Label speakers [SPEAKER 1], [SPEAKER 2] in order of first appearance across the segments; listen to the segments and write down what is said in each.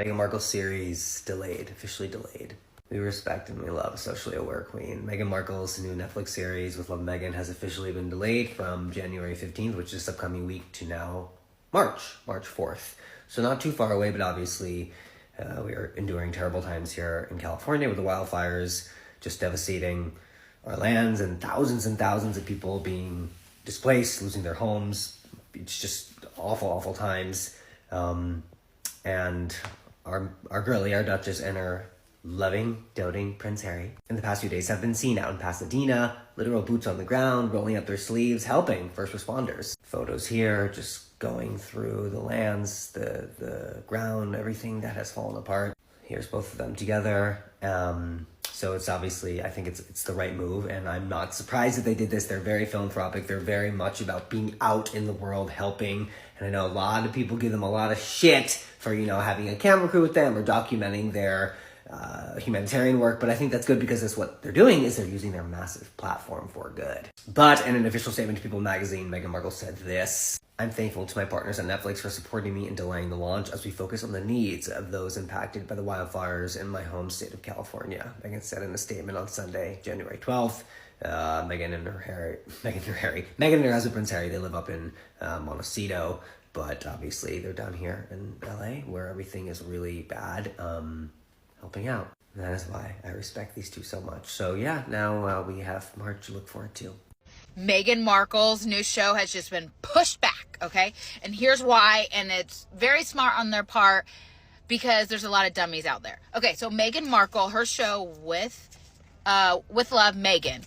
[SPEAKER 1] Meghan Markle's series delayed, officially delayed. We respect and we love a socially aware queen. Meghan Markle's new Netflix series with Love Meghan has officially been delayed from January 15th, which is this upcoming week, to now March 4th. So not too far away, but obviously we are enduring terrible times here in California with the wildfires just devastating our lands and thousands of people being displaced, losing their homes. It's just awful times. And our girlie, our Duchess, and her loving, doting Prince Harry in the past few days have been seen out in Pasadena, literal boots on the ground, rolling up their sleeves, helping first responders. Photos here, just going through the lands, the ground, everything that has fallen apart. Here's both of them together. So it's obviously, I think it's the right move, and I'm not surprised that they did this. They're very philanthropic. They're very much about being out in the world, helping. And I know a lot of people give them a lot of shit for, having a camera crew with them or documenting their humanitarian work, but I think that's good because that's what they're doing, is they're using their massive platform for good. But in an official statement to People magazine, Meghan Markle said this: "I'm thankful to my partners at Netflix for supporting me in delaying the launch as we focus on the needs of those impacted by the wildfires in my home state of California," Meghan said in a statement on Sunday, January 12th. Meghan and her husband Prince Harry, they live up in Montecito, but obviously they're down here in LA where everything is really bad. Helping out. And that is why I respect these two so much. So yeah, now we have March to look forward to.
[SPEAKER 2] Meghan Markle's new show has just been pushed back, okay? And here's why, and it's very smart on their part because there's a lot of dummies out there. Okay, so Meghan Markle, her show with Love, Meghan,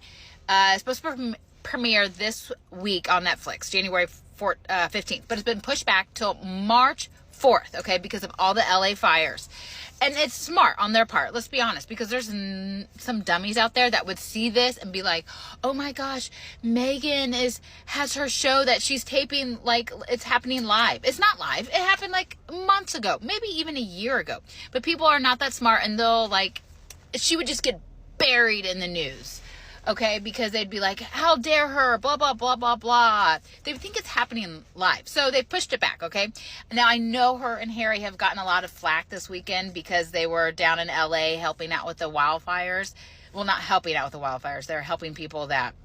[SPEAKER 2] is supposed to premiere this week on Netflix, January 15th, but it's been pushed back till March 4th, okay, because of all the LA fires. And it's smart on their part, let's be honest, because there's some dummies out there that would see this and be like, oh my gosh, Meghan has her show that she's taping like it's happening live. It's not live. It happened like months ago, maybe even a year ago. But people are not that smart, and they'll she would just get buried in the news. Okay, because they'd be like, how dare her, blah, blah, blah, blah, blah. They think it's happening live. So they pushed it back, okay? Now, I know her and Harry have gotten a lot of flack this weekend because they were down in LA helping out with the wildfires. Well, not helping out with the wildfires. They're helping people that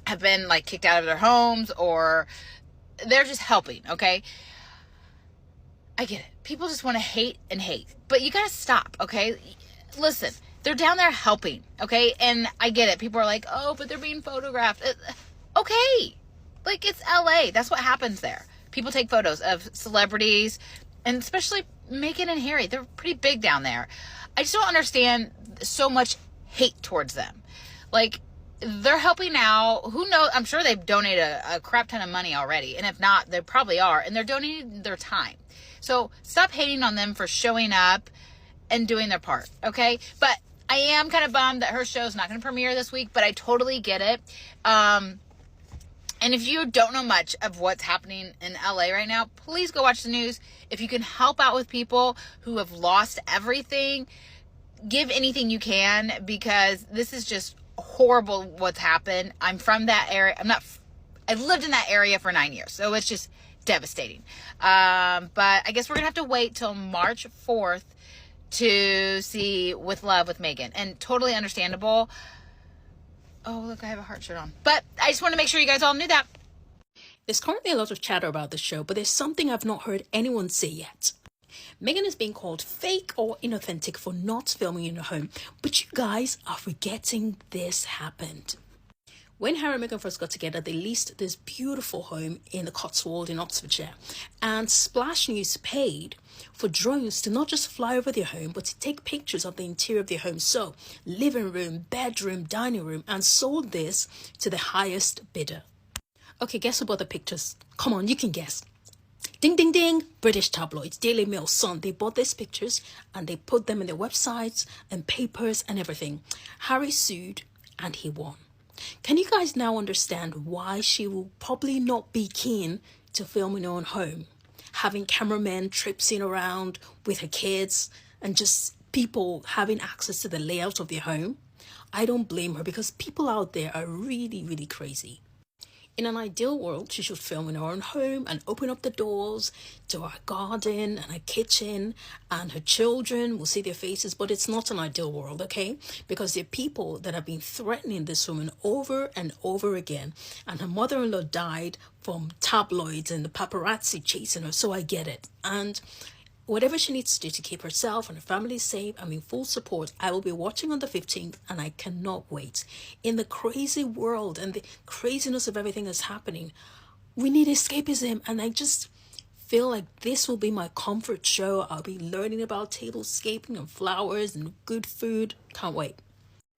[SPEAKER 2] have been, kicked out of their homes, or they're just helping, okay? I get it. People just want to hate and hate. But you got to stop, okay? Listen. They're down there helping, okay? And I get it. People are like, oh, but they're being photographed. Okay. It's LA. That's what happens there. People take photos of celebrities, and especially Meghan and Harry. They're pretty big down there. I just don't understand so much hate towards them. They're helping out. Who knows? I'm sure they've donated a crap ton of money already. And if not, they probably are. And they're donating their time. So stop hating on them for showing up and doing their part, okay? But I am kind of bummed that her show's not going to premiere this week, but I totally get it. And if you don't know much of what's happening in LA right now, please go watch the news. If you can help out with people who have lost everything, give anything you can, because this is just horrible what's happened. I'm from that area. I've lived in that area for 9 years, so it's just devastating. But I guess we're going to have to wait till March 4th to see With Love with Meghan, and totally understandable. Oh, look, I have a heart shirt on. But I just want to make sure you guys all knew that.
[SPEAKER 3] There's currently a lot of chatter about the show, but there's something I've not heard anyone say yet. Meghan is being called fake or inauthentic for not filming in her home, but you guys are forgetting this happened. When Harry and Meghan first got together, they leased this beautiful home in the Cotswold in Oxfordshire, and Splash News paid for drones to not just fly over their home, but to take pictures of the interior of their home. So, living room, bedroom, dining room, and sold this to the highest bidder. Okay, guess who bought the pictures? Come on, you can guess. Ding, ding, ding. British tabloids, Daily Mail, Sun. They bought these pictures and they put them in their websites and papers and everything. Harry sued and he won. Can you guys now understand why she will probably not be keen to film in her own home? Having cameramen traipsing around with her kids and just people having access to the layout of their home? I don't blame her, because people out there are really, really crazy. In an ideal world, she should film in her own home and open up the doors to her garden and her kitchen, and her children will see their faces. But it's not an ideal world, okay? Because there are people that have been threatening this woman over and over again. And her mother-in-law died from tabloids and the paparazzi chasing her. So I get it. And whatever she needs to do to keep herself and her family safe, I'm in full support. I will be watching on the 15th and I cannot wait. In the crazy world and the craziness of everything that's happening, we need escapism, and I just feel like this will be my comfort show. I'll be learning about tablescaping and flowers and good food. Can't wait.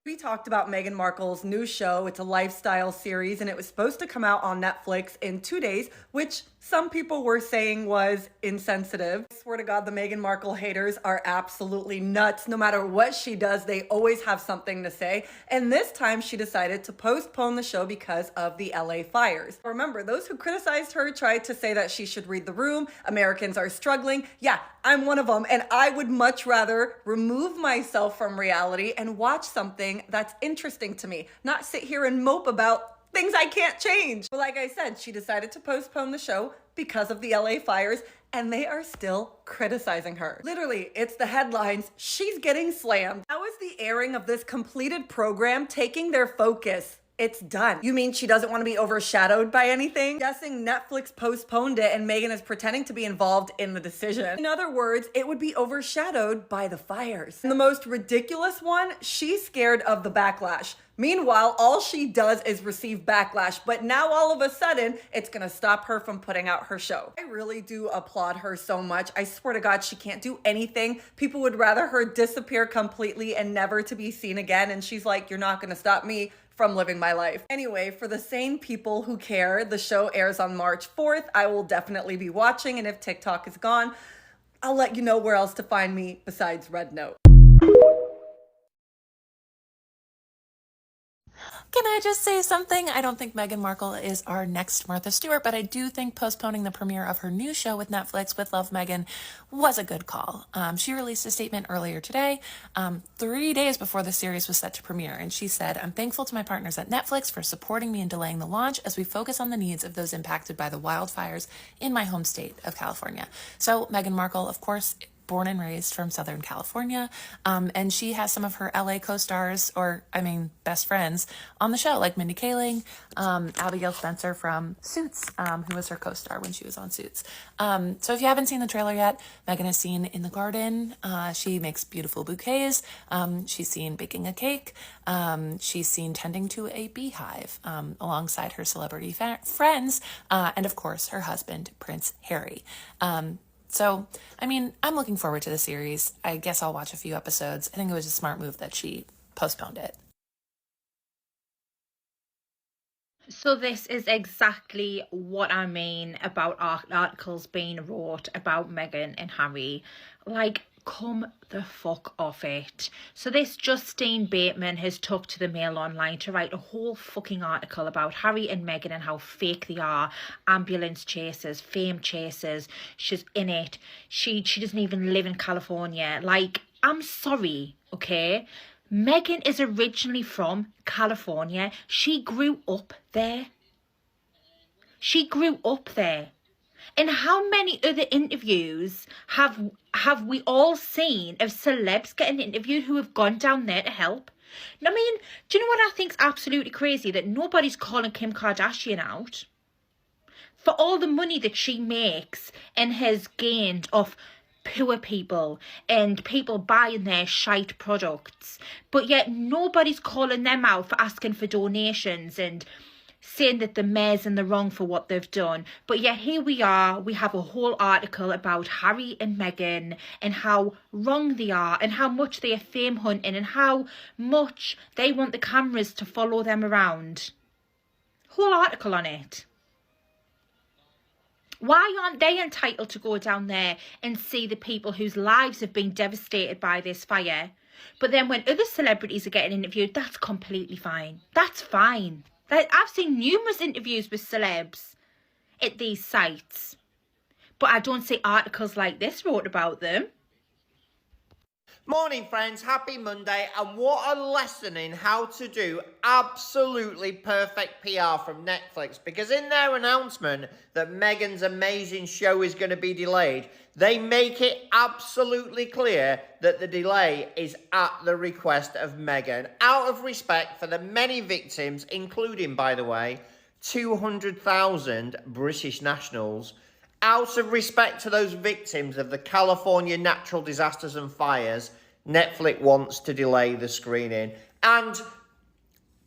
[SPEAKER 4] We talked about Meghan Markle's new show. It's a lifestyle series, and it was supposed to come out on Netflix in 2 days, which some people were saying was insensitive. I swear to God, the Meghan Markle haters are absolutely nuts. No matter what she does, they always have something to say. And this time she decided to postpone the show because of the LA fires. Remember, those who criticized her tried to say that she should read the room. Americans are struggling. Yeah, I'm one of them. And I would much rather remove myself from reality and watch something that's interesting to me, not sit here and mope about things I can't change. But like I said, she decided to postpone the show because of the LA fires, and they are still criticizing her. Literally, it's the headlines. She's getting slammed. How is the airing of this completed program taking their focus? It's done. You mean she doesn't want to be overshadowed by anything? Guessing Netflix postponed it and Meghan is pretending to be involved in the decision. In other words, it would be overshadowed by the fires. And the most ridiculous one, she's scared of the backlash. Meanwhile, all she does is receive backlash, but now all of a sudden, it's gonna stop her from putting out her show. I really do applaud her so much. I swear to God, she can't do anything. People would rather her disappear completely and never to be seen again, and she's like, you're not gonna stop me from living my life. Anyway, for the sane people who care, the show airs on March 4th. I will definitely be watching, and if TikTok is gone, I'll let you know where else to find me besides Red Note.
[SPEAKER 5] Can I just say something? I don't think Meghan Markle is our next Martha Stewart, but I do think postponing the premiere of her new show with Netflix with Love Meghan was a good call. She released a statement earlier today, 3 days before the series was set to premiere, and she said, "I'm thankful to my partners at Netflix for supporting me in delaying the launch as we focus on the needs of those impacted by the wildfires in my home state of California." So Meghan Markle, of course, born and raised from Southern California. And she has some of her LA co-stars, best friends on the show, like Mindy Kaling, Abigail Spencer from Suits, who was her co-star when she was on Suits. So if you haven't seen the trailer yet, Meghan is seen in the garden. She makes beautiful bouquets. She's seen baking a cake. She's seen tending to a beehive alongside her celebrity friends, and of course her husband, Prince Harry. So, I'm looking forward to the series. I guess I'll watch a few episodes. I think it was a smart move that she postponed it.
[SPEAKER 2] So this is exactly what I mean about articles being wrote about Meghan and Harry. Like, come the fuck off it. So this Justine Bateman has took to the Mail Online to write a whole fucking article about Harry and Meghan and how fake they are. Ambulance chasers, fame chasers. She's in it. She doesn't even live in California. Like, I'm sorry, okay? Meghan is originally from California. She grew up there. She grew up there. And how many other interviews have we all seen of celebs getting interviewed who have gone down there to help? Do you know what I think's absolutely crazy? That nobody's calling Kim Kardashian out for all the money that she makes and has gained off poor people and people buying their shite products. But yet nobody's calling them out for asking for donations and saying that the mayor's in the wrong for what they've done. But yet here we are, we have a whole article about Harry and Meghan and how wrong they are and how much they are fame hunting and how much they want the cameras to follow them around. Whole article on it. Why aren't they entitled to go down there and see the people whose lives have been devastated by this fire? But then when other celebrities are getting interviewed, that's completely fine. That's fine. I've seen numerous interviews with celebs at these sites, but I don't see articles like this wrote about them.
[SPEAKER 6] Morning, friends. Happy Monday. And what a lesson in how to do absolutely perfect PR from Netflix. Because in their announcement that Meghan's amazing show is going to be delayed, they make it absolutely clear that the delay is at the request of Meghan. Out of respect for the many victims, including, by the way, 200,000 British nationals. Out of respect to those victims of the California natural disasters and fires, Netflix wants to delay the screening. And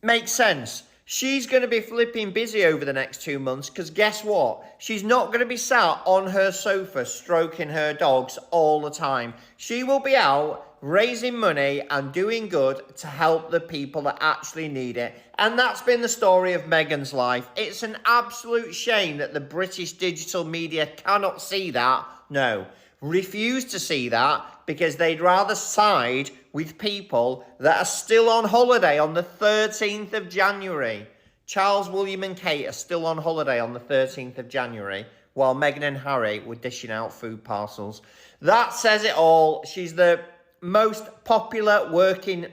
[SPEAKER 6] makes sense. She's going to be flipping busy over the next 2 months because guess what? She's not going to be sat on her sofa stroking her dogs all the time. She will be out raising money and doing good to help the people that actually need it. And that's been the story of Meghan's life. It's an absolute shame that the British digital media cannot see that. No, refuse to see that because they'd rather side with people that are still on holiday on the 13th of January. Charles, William and Kate are still on holiday on the 13th of January while Meghan and Harry were dishing out food parcels. That says it all. She's the most popular working...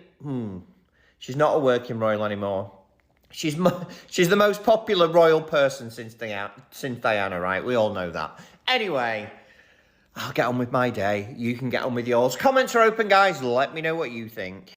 [SPEAKER 6] She's not a working royal anymore. She's the most popular royal person since Diana, right? We all know that. Anyway, I'll get on with my day. You can get on with yours. Comments are open, guys. Let me know what you think.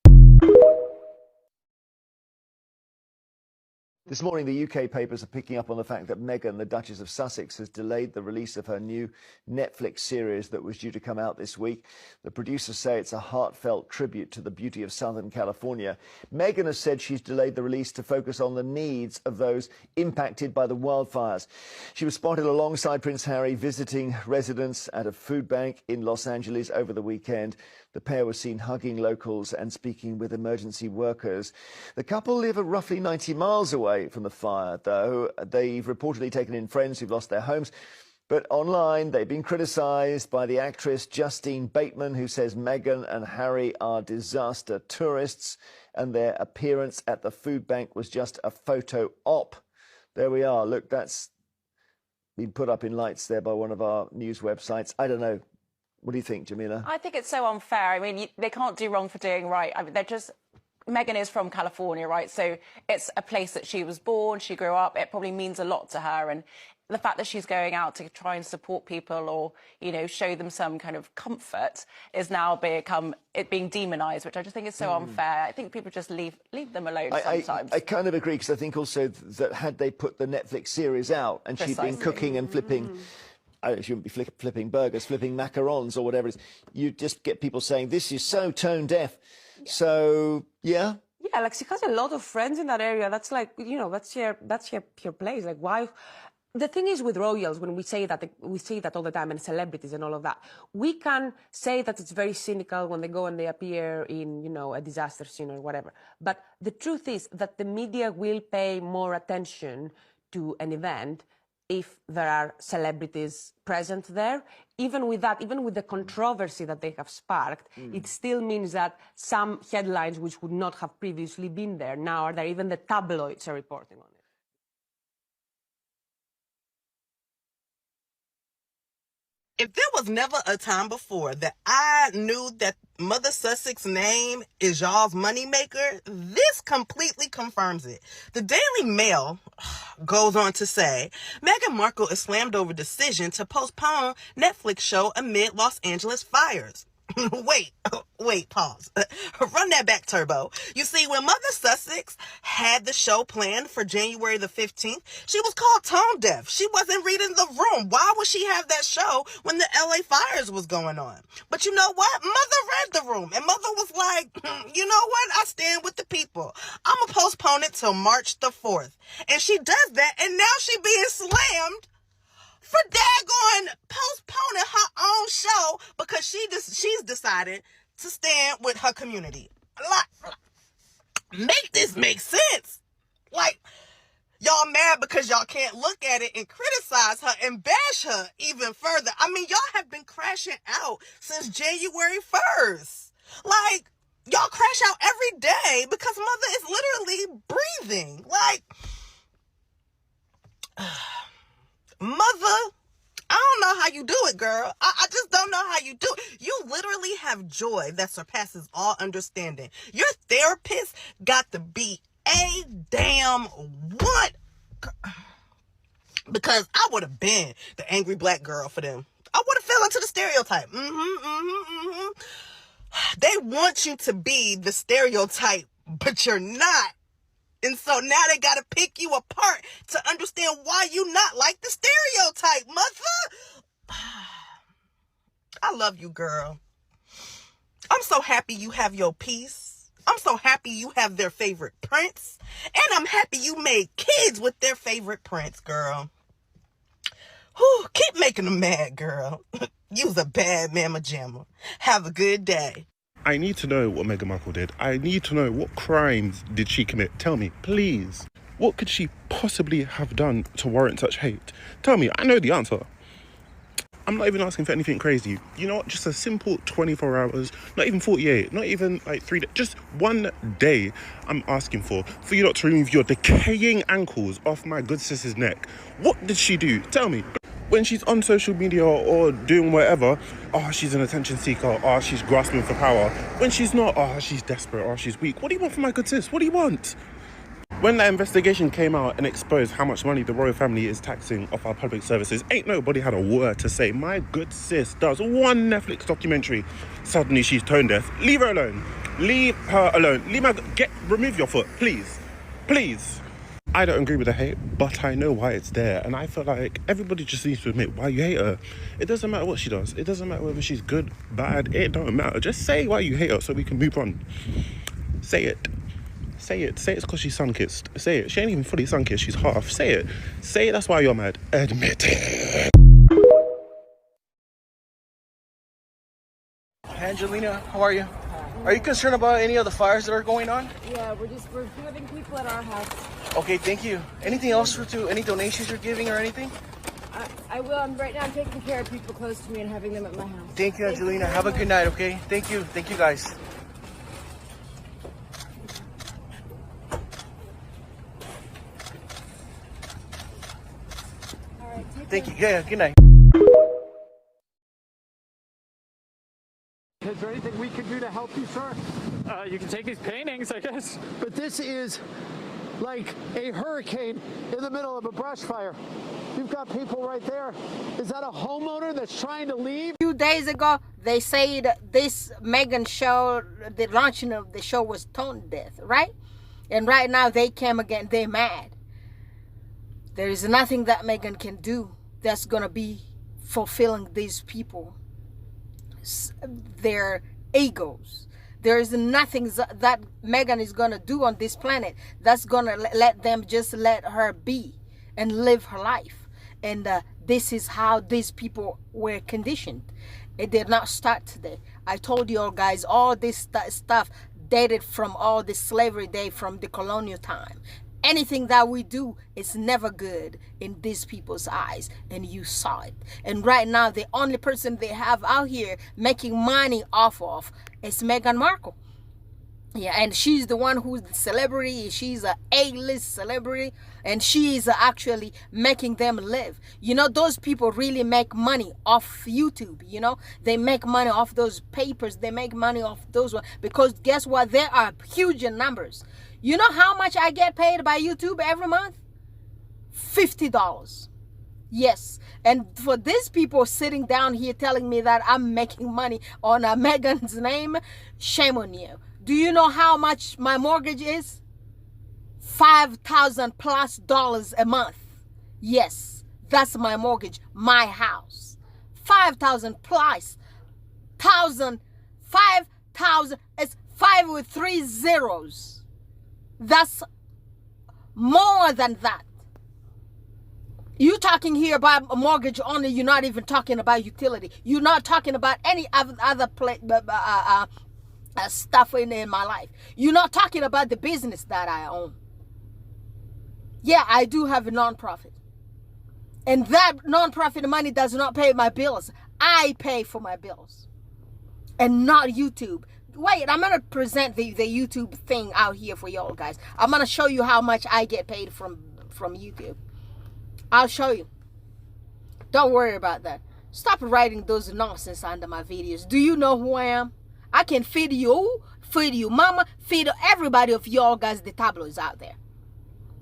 [SPEAKER 7] This morning, the UK papers are picking up on the fact that Meghan, the Duchess of Sussex, has delayed the release of her new Netflix series that was due to come out this week. The producers say it's a heartfelt tribute to the beauty of Southern California. Meghan has said she's delayed the release to focus on the needs of those impacted by the wildfires. She was spotted alongside Prince Harry visiting residents at a food bank in Los Angeles over the weekend. The pair were seen hugging locals and speaking with emergency workers. The couple live roughly 90 miles away from the fire, though. They've reportedly taken in friends who've lost their homes. But online, they've been criticised by the actress Justine Bateman, who says Meghan and Harry are disaster tourists and their appearance at the food bank was just a photo op. There we are. Look, that's been put up in lights there by one of our news websites. I don't know. What do you think, Jamila?
[SPEAKER 8] I think it's so unfair. I mean, they can't do wrong for doing right. I mean, Meghan is from California, right? So it's a place that she was born, she grew up. It probably means a lot to her. And the fact that she's going out to try and support people or, you know, show them some kind of comfort is now being demonised, which I just think is so unfair. I think people just leave them alone sometimes.
[SPEAKER 7] I kind of agree, because I think also that had they put the Netflix series out and she'd been cooking and flipping... she wouldn't be flipping burgers, flipping macarons or whatever it is. You just get people saying, this is so tone deaf. Yeah. So, yeah.
[SPEAKER 9] Yeah, like she has a lot of friends in that area. That's like, you know, that's your place. Like, why? The thing is with royals, when we say that all the time, and celebrities and all of that, we can say that it's very cynical when they go and they appear in, you know, a disaster scene or whatever. But the truth is that the media will pay more attention to an event if there are celebrities present there. Even with that, even with the controversy that they have sparked, it still means that some headlines which would not have previously been there now are there. Even the tabloids are reporting on it.
[SPEAKER 10] If there was never a time before that I knew that Mother Sussex's name is y'all's moneymaker, this completely confirms it. The Daily Mail goes on to say, Meghan Markle is slammed over decision to postpone Netflix show amid Los Angeles fires. Wait, pause. Run that back, Turbo. You see, when Mother Sussex had the show planned for January the 15th, she was called tone deaf. She wasn't reading the room. Why would she have that show when the LA fires was going on? But you know what? Mother read the room, and Mother was like, you know what? I stand with the people. I'm going to postpone it till March the 4th. And she does that, and now she being slammed for daggone postponing her own show because she's decided to stand with her community. Make this make sense. Like, y'all mad because y'all can't look at it and criticize her and bash her even further. I mean, y'all have been crashing out since January 1st. Like, y'all crash out every day because Mother is literally breathing. Like, Mother, I don't know how you do it, girl. I just don't know how you do it. You literally have joy that surpasses all understanding. Your therapist got to be a damn what? Because I would have been the angry black girl for them. I would have fell into the stereotype. They want you to be the stereotype, but you're not. And so now they gotta pick you apart to understand why you not like the stereotype, mother. I love you, girl. I'm so happy you have your piece. I'm so happy you have their favorite prince. And I'm happy you made kids with their favorite prince, girl. Whew, keep making them mad, girl. You's a bad mamma jamma. Have a good day.
[SPEAKER 11] I need to know what Meghan Markle did. I need to know what crimes did she commit. Tell me, please. What could she possibly have done to warrant such hate? Tell me, I know the answer. I'm not even asking for anything crazy. You know what? Just a simple 24 hours, not even 48, not even like 3 days, just 1 day I'm asking for you not to remove your decaying ankles off my good sister's neck. What did she do? Tell me. When she's on social media or doing whatever, oh, she's an attention seeker, oh, she's grasping for power. When she's not, oh, she's desperate, oh, she's weak. What do you want from my good sis? What do you want? When that investigation came out and exposed how much money the royal family is taxing off our public services, ain't nobody had a word to say. My good sis does one Netflix documentary, suddenly she's tone deaf. Leave her alone. Leave her alone. Remove your foot, please. Please. I don't agree with the hate, but I know why it's there. And I feel like everybody just needs to admit why you hate her. It doesn't matter what she does. It doesn't matter whether she's good, bad. It don't matter. Just say why you hate her so we can move on. Say it. Say it. Say it's because she's sun-kissed. Say it. She ain't even fully sun-kissed. She's half. Say it. Say that's why you're mad. Admit it.
[SPEAKER 12] Angelina, how are you? Are you concerned about any of the fires that are going on?
[SPEAKER 13] Yeah, we're having people at our house.
[SPEAKER 12] Okay, thank you. Anything else any donations you're giving or anything?
[SPEAKER 13] I will. Right now I'm taking care of people close to me and having them at my house.
[SPEAKER 12] Thank you, Angelina. Have a good night, okay? Thank you. Thank you, guys.
[SPEAKER 13] All right,
[SPEAKER 12] thank you. Yeah, good night.
[SPEAKER 14] Is there anything we can do to help you, sir?
[SPEAKER 15] You can take these paintings, I guess.
[SPEAKER 14] But this is like a hurricane in the middle of a brush fire. You've got people right there. Is that a homeowner that's trying to leave?
[SPEAKER 16] A few days ago, they said this Meghan show, the launching of the show was tone deaf, right? And right now they came again, they're mad. There is nothing that Meghan can do that's going to be fulfilling these people, their egos. There is nothing that Meghan is going to do on this planet that's going to let them just let her be and live her life. And this is how these people were conditioned. It did not start today. I told you all guys, all this stuff dated from all the slavery day, from the colonial time. Anything that we do is never good in these people's eyes, and you saw it. And right now, the only person they have out here making money off of is Meghan Markle. Yeah, and she's the one who's the celebrity. She's a A-list celebrity, and she is actually making them live. You know, those people really make money off YouTube. You know, they make money off those papers. They make money off those ones, because guess what? There are huge in numbers. You know how much I get paid by YouTube every month? $50. Yes. And for these people sitting down here telling me that I'm making money on Meghan's name, shame on you. Do you know how much my mortgage is? $5,000 plus a month. Yes, that's my mortgage, my house. 5,000 plus. 5,000, it's 5 with 3 zeros. That's more than that. You're talking here about a mortgage only. You're not even talking about utility. You're not talking about any other stuff in my life. You're not talking about the business that I own. Yeah, I do have a nonprofit. And that nonprofit money does not pay my bills. I pay for my bills. And not YouTube. Wait, I'm going to present the YouTube thing out here for y'all guys. I'm going to show you how much I get paid from YouTube. I'll show you. Don't worry about that. Stop writing those nonsense under my videos. Do you know who I am? I can feed you, feed you mama, feed everybody of y'all guys, the tabloids out there.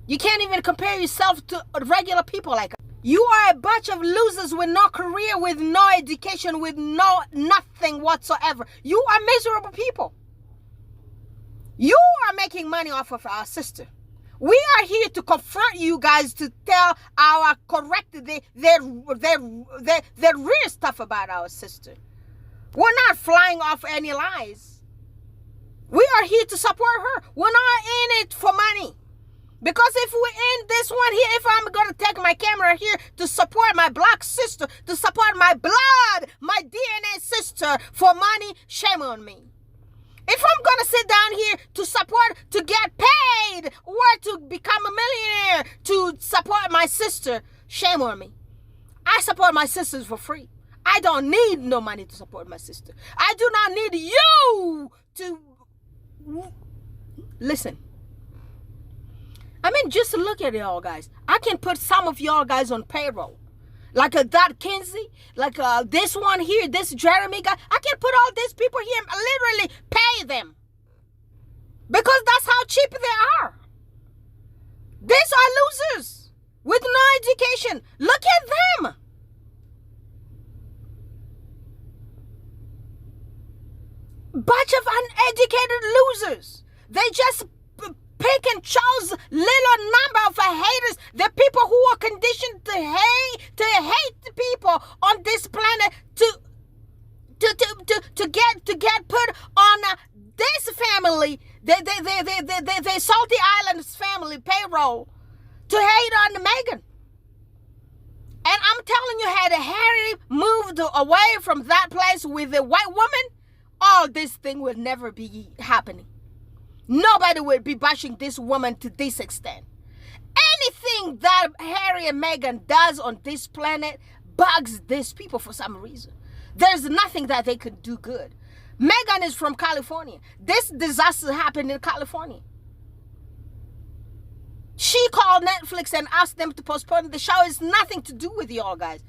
[SPEAKER 16] You can't even compare yourself to regular people like us. You are a bunch of losers with no career, with no education, with nothing whatsoever. You are miserable people. You are making money off of our sister. We are here to confront you guys, to tell our their real stuff about our sister. We're not flying off any lies. We are here to support her. We're not in it for money. Because if we're in this one here, if I'm going to take my camera here to support my black sister, to support my blood, my DNA sister for money, shame on me. If I'm going to sit down here to support, to get paid, or to become a millionaire to support my sister, shame on me. I support my sisters for free. I don't need no money to support my sister. I do not need you to... Listen. I mean, just look at y'all guys. I can put some of y'all guys on payroll. Like that Kinsey, like this one here, this Jeremy guy. I can put all these people here and literally pay them. Because that's how cheap they are. These are losers with no education. Look at them. Bunch of uneducated losers. They just pick and chose little number of haters, the people who are conditioned to hate the people on this planet, to get put on this family, the Salty Islands family payroll, to hate on Meghan. And I'm telling you, had Harry moved away from that place with a white woman, all this thing would never be happening. Nobody would be bashing this woman to this extent. Anything that Harry and Meghan does on this planet bugs these people for some reason. There's nothing that they could do good. Meghan is from California. This disaster happened in California. She called Netflix and asked them to postpone the show. It's nothing to do with y'all guys.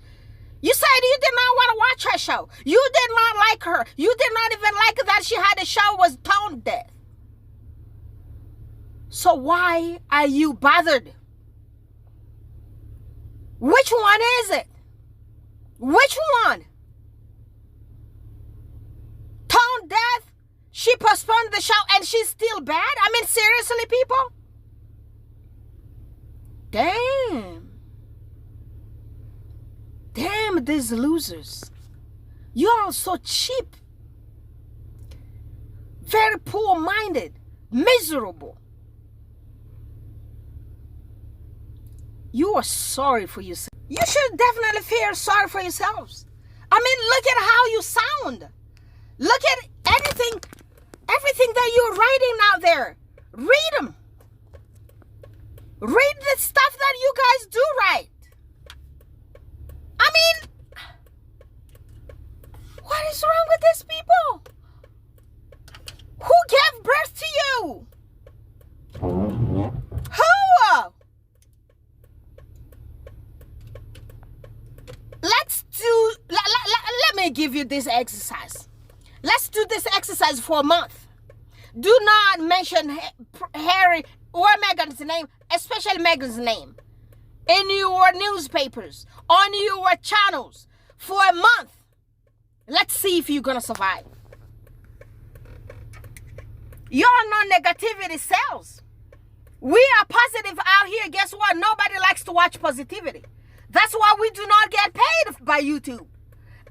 [SPEAKER 16] You said you did not want to watch her show. You did not like her. You did not even like that she had a show was tone deaf. So why are you bothered? Which one is it? Which one? Tone deaf? She postponed the show and she's still bad? I mean, seriously, people? Damn. Damn these losers. You're all so cheap. Very poor-minded. Miserable. You are sorry for yourself. You should definitely feel sorry for yourselves. I mean, look at how you sound. Look at everything that you're writing out there. Read them. Read the stuff that you guys do write. I mean, what is wrong with these people? Who gave birth to you? Who? Let me give you this exercise. Let's do this exercise for a month. Do not mention Harry or Meghan's name, especially Meghan's name, in your newspapers, on your channels for a month. Let's see if you're gonna survive. Your non-negativity sells. We are positive out here. Guess what? Nobody likes to watch positivity. That's why we do not get paid by YouTube.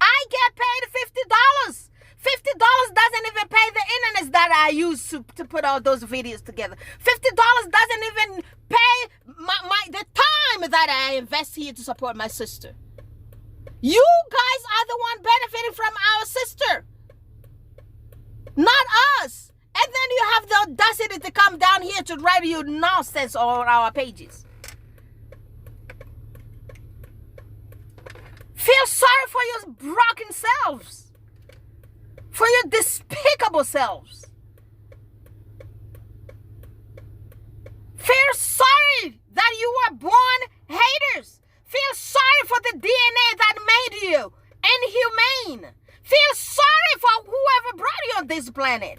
[SPEAKER 16] I get paid $50. $50 doesn't even pay the internet that I use to put all those videos together. $50 doesn't even pay the time that I invest here to support my sister. You guys are the one benefiting from our sister, not us. And then you have the audacity to come down here to write you nonsense on our pages. Feel sorry for your broken selves, for your despicable selves. Feel sorry that you were born haters. Feel sorry for the DNA that made you inhumane. Feel sorry for whoever brought you on this planet.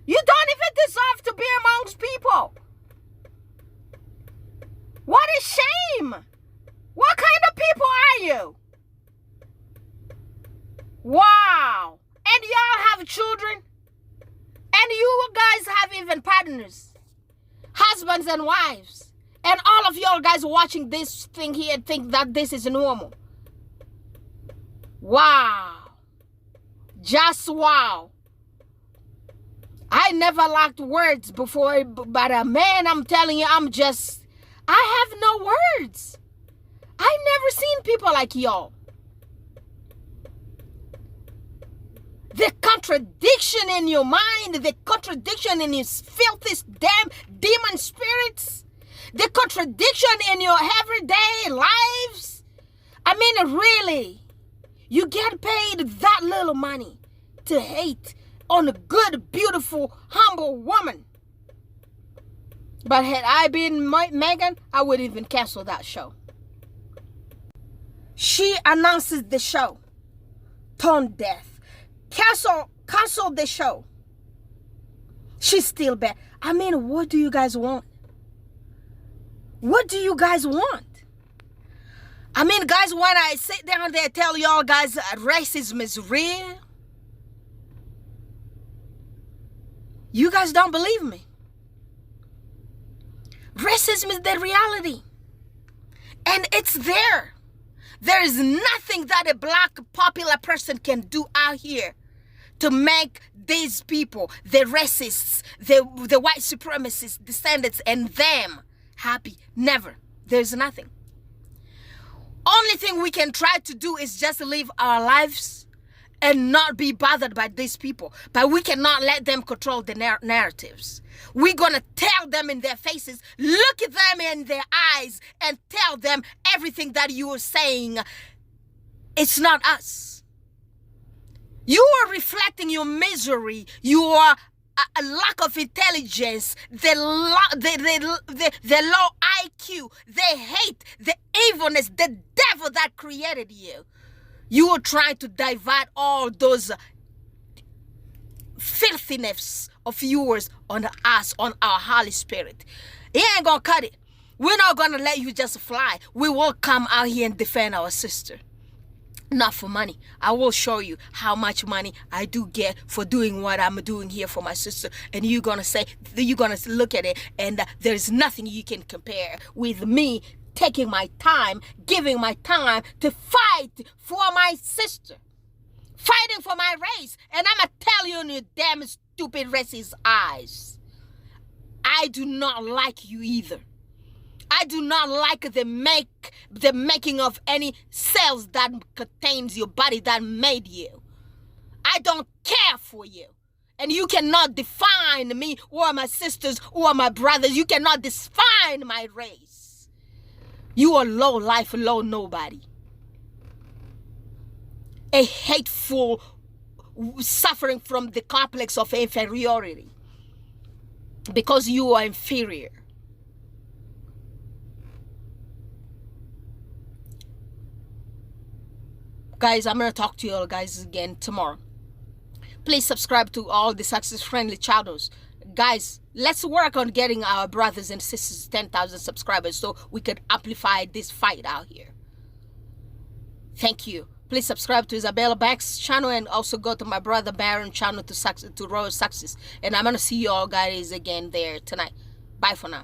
[SPEAKER 16] You don't even deserve to be amongst people. What a shame. What kind of people are you? Wow. And y'all have children? And you guys have even partners, husbands and wives. And all of y'all guys watching this thing here think that this is normal. Wow. Just wow. I never lacked words before, but man, I'm telling you, I have no words. I never seen people like y'all. The contradiction in your mind, the contradiction in your filthy damn demon spirits, the contradiction in your everyday lives. I mean, really, you get paid that little money to hate on a good, beautiful, humble woman. But had I been Meghan, I would even cancel that show. She announces the show. Tone deaf. Cancel the show. She's still bad. I mean, what do you guys want? What do you guys want? I mean, guys, when I sit down there and tell y'all guys racism is real, you guys don't believe me. Racism is the reality. And it's there. There is nothing that a black popular person can do out here to make these people, the racists, the white supremacists, descendants, and them happy. Never. There's nothing. Only thing we can try to do is just live our lives and not be bothered by these people. But we cannot let them control the narratives. We're going to tell them in their faces, look at them in their eyes, and tell them everything that you are saying. It's not us. You are reflecting your misery, your a lack of intelligence, the low IQ, the hate, the evilness, the devil that created you. You are trying to divide all those filthiness of yours on us, on our Holy Spirit. It ain't gonna cut it. We're not gonna let you just fly. We will come out here and defend our sister. Not for money. I will show you how much money I do get for doing what I'm doing here for my sister. And you're gonna say, you're gonna look at it, and there's nothing you can compare with me taking my time, giving my time to fight for my sister, fighting for my race. And I'm gonna tell you in your damn stupid racist eyes, I do not like you either. I do not like the making of any cells that contains your body that made you. I don't care for you. And you cannot define me or my sisters or my brothers. You cannot define my race. You are low life, low nobody. A hateful suffering from the complex of inferiority because you are inferior. Guys, I'm going to talk to you all guys again tomorrow. Please subscribe to all the Success Friendly channels. Guys, let's work on getting our brothers and sisters 10,000 subscribers so we can amplify this fight out here. Thank you. Please subscribe to Isabella Banks' channel and also go to my brother Baron channel to Royal Success. And I'm going to see you all guys again there tonight. Bye for now.